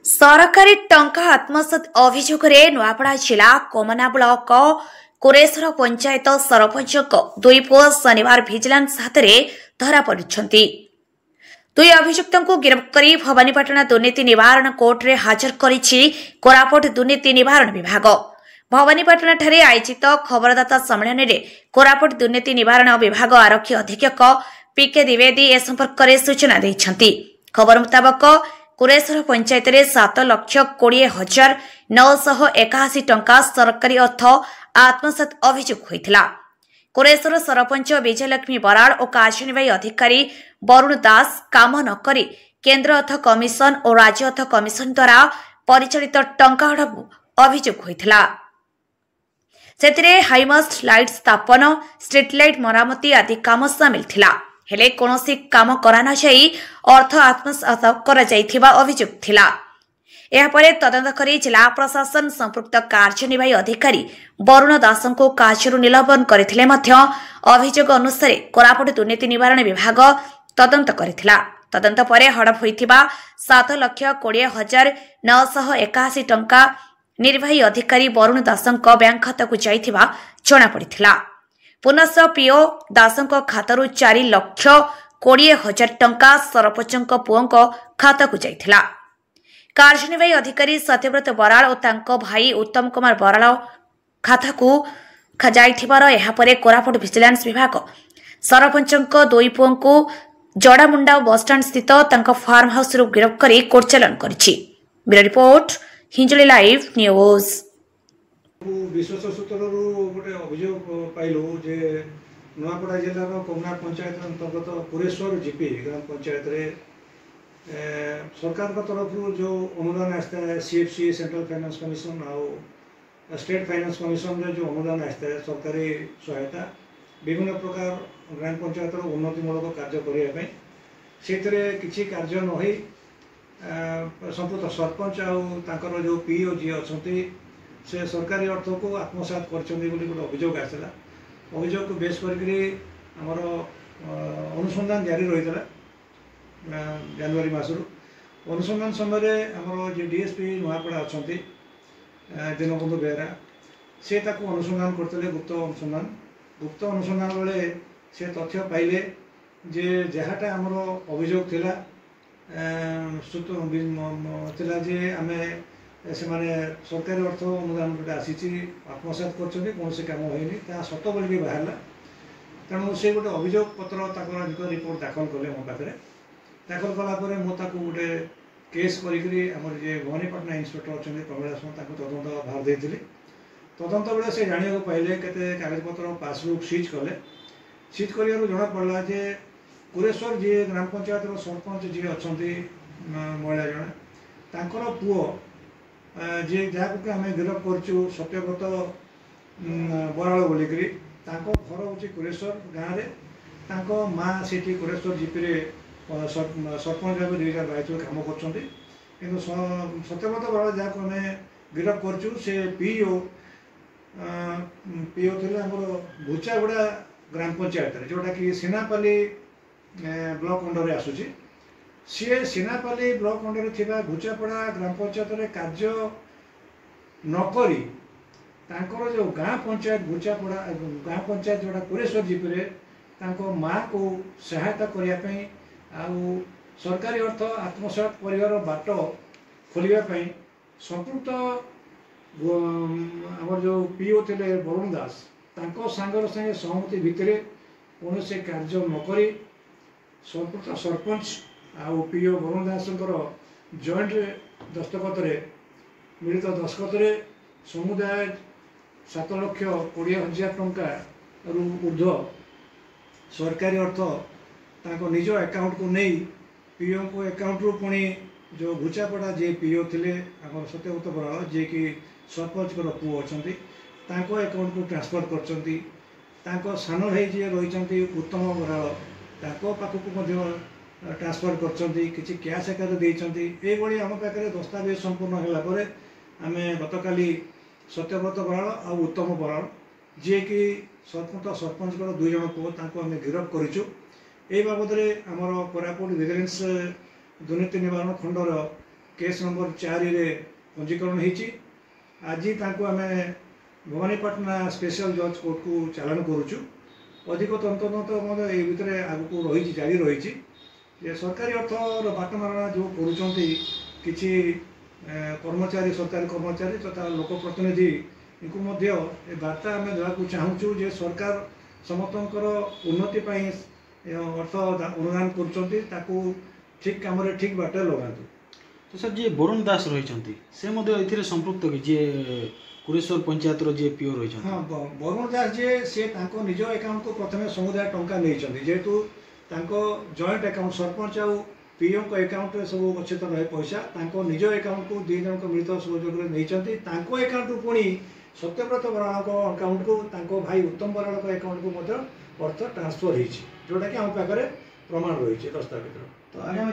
सरकारी टंका आत्मसात अभियोग नुआपड़ा जिला कोमना ब्लॉक कुरेश्वर पंचायत सरपंच दुई पुओ शनिवार भिजिलांस हाथ में धरा पड़ुछंती। दुई अभियुक्त को गिरफ्त कर भवानीपाटना दुर्नीति निवारण कोर्ट रे हाजर करिछि कोरापुट दुर्नीति निवारण विभाग। भवानीपाटना ठारे आयोजित खबरदाता सम्मेलन में कोरापुट दुर्नीति निवारण विभाग आरक्षी अधीक्षक पीके द्विवेदी ए संपर्क में सूचना दैछंती। खबर मुताबक कुरेश्वर पंचायत रे 7,20,981 टंका सरकारी अर्थ आत्मसात अभियोग होइथिला। कुरेश्वर सरपंच विजयलक्ष्मी बराड़ और कार्यनिर्वाही अधिकारी वरुण दास काम न करी केंद्र अर्थ कमिशन और राज्य अर्थ कमिशन द्वारा परिचालित टंका हड़प अभियोग होइथिला। सेतिरे हाईमास्ट लाइट स्थापन, स्ट्रीट लाइट मरामती आदि काम सामिल थिला। हेले कोनोसी काम करा न जाई अर्थ आत्मसात करा जाइथिबा अभियोग थिला। एहा परे तदंत करी जिला प्रशासन संपृक्त कार्यनिर्वाही अधिकारी वरुण दास को कार्यरु निलंबन करथिले मध्य अभियोग अनुसार कोरापुट दुर्नीति निवारण विभाग तदंत करथिला। तदंत परे हड़प होइथिबा 7,20,981 टंका निर्वाही अधिकारी वरुण दास बैंक खाता को जाइथिबा जणा पड़िथिला। पुनः पीओ दास खातारू 4,20,000 टंका सरपंच पुओं खाता को जाइथिला। कार्यनिर्वाही अधिकारी सत्यव्रत बराड़ और तांको भाई उत्तम कुमार बराड़ खाता को जाइथिबार एहा परे कोरापुट विजिलेंस विभाग सरपंच दुई पुओं को जड़ामुंडा बसस्टाण्ड स्थित तांको फार्म हाउस रु गिरफ्त कर कोर्ट चालान करिछि। Bureau report Hinjili live news. विश्वास सूत्रु गोटे अभियोग पाइलु जे नुआपड़ा जिलार कोमना पंचायत अंतर्गत कुरेश्वर जीपी ग्राम पंचायत रे सरकार तरफ जो अनुदान आसता है सीएफसी सेंट्रल फाइनेंस कमिशन आउ स्टेट फाइनेंस कमिशन रे जो अनुदान आसता है सरकारी सहायता विभिन्न प्रकार ग्राम पंचायत उन्नतिमूलक कार्य करने से किसी कार्य न हो संपूर्ण सरपंच आउ जो पीओ जी अच्छा से सरकारी अर्थ को आत्मसात कर अभियोग आसला। अभियोग को बेस करमर अनुसंधान जारी रही है जनवरी मासरू। अनुसंधान समय आमर जो डीएसपी नुआपड़ा अच्छा दीनबंधु बेहरा से अनुसंधान करते गुप्त अनुसंधान बेले से तथ्य पाइले जे जहाँटा आमर अभियोग थिला जे आमे से सरकारी अर्थ अनुदान गोटे आसी आत्मसात कर कौन कम होनी सत बोलिक बाहर तेणु से गोटे अभियोग पत्र रिपोर्ट दाखल कले मो पाखे दाखल कलापर मुझे गोटे केस करी भवानीपाटना इन्स्पेक्टर अच्छा प्रमिला तदंत भार देती। तदंत बेले से जाना पाइले केते कागजपत्र पासबुक सीज कले। सीज कर जना पड़ा जे कुरेश्वर जी ग्राम पंचायत सरपंच जी अच्छा महिला जड़े तांकर पुओ जे जहाँ आम गिरफ्त करचु सत्यव्रत बराड़ बोलिक घर हूँ कुरेश्वर गाँव में माँ से कुरेश्वर जीपी सरपंच भाव 2022 कम कर सत्यव्रत बराड़ जहाँ आम गिरफ्त करचु से पीओ थे भुचागुड़ा ग्राम पंचायत जोटा कि सेनापाली ब्लॉक अंडर आसूची सी सेनापाली ब्लॉक अंडर थी भुचापड़ा ग्राम पंचायत कार्य नकरी जो गाँ पंचायत भुचापड़ा गाँ पंचायत जोड़ा कुरेश्वर जीपी माँ को सहायता करने सरकारी अर्थ आत्मसात कर बाट खोलने संपूक्त आमर जो पीओ थे वरुण दास सांगर संगे सहमति भितर कौन से कार्य नकरी संपूक्त सरपंच आउ पीओ वरुण दास जॉइंट दस्तखत मिलित दस्तखत समुदाय 7,20,000 टंका ऊर्ध्व सरकारी अर्थ निज अकाउंट को नहीं पीओ को अकाउंट रु पुणी जो भुचापड़ा जे पीओ थे आम सत्यव्रत बराड़ जे कि सरपंच पुओ अच्छा अकाउंट को ट्रांसफर कर सान भाई जी रही उत्तम बराड़ पाखक ट्रांसफर कर किसी कैश आकार देती आम पाखे दस्तावेज संपूर्ण होगापर आम गतकाली सत्यव्रत बराड़ आ उत्तम बराड़ जी कि सरपंच दुई जन पुओ आम गिरफ्त करूँ। बाबद आमर कोरापुट विजिलेंस दुर्नीति निवारण खंडर केस नंबर 4 रे पंजीकरण होती। आज आम भवानीपाटना स्पेशल जज कोर्ट को चालान करुचु। अधिक तंत्र ये भितर आगू रही जारी रही सरकारी अर्थर बाटमारणा जो करुँच किसी कर्मचारी सरकारी कर्मचारी तथा लोकप्रतिनिधि इनको वार्ता आम देवाक चाहूँ जे सरकार समस्त उन्नति अर्थ अनुदान कर ठीक काम ठीक बाटे लगातु। तो सर जी वरुण दास रही संपृक्त कि जी कुरेश्वर पंचायत जी पीओ रही। हाँ वरुण दास जे सी निज अकाउंट को प्रथम समुदाय टंका नहीं जेहेतु जॉइंट अकाउंट सरपंच आउ पीओ अकाउंट सब अच्छे रहे पैसा निज अकाउंट को दुई जन मिलित सहयोग नहीं अकाउंट पुणी सत्यव्रत बराड़ अकाउंट को भाई उत्तम बराड़ अकाउंट को अर्थ ट्रांसफर होता कि आम पाखे प्रमाण रही दस्तावेज। तो आगामी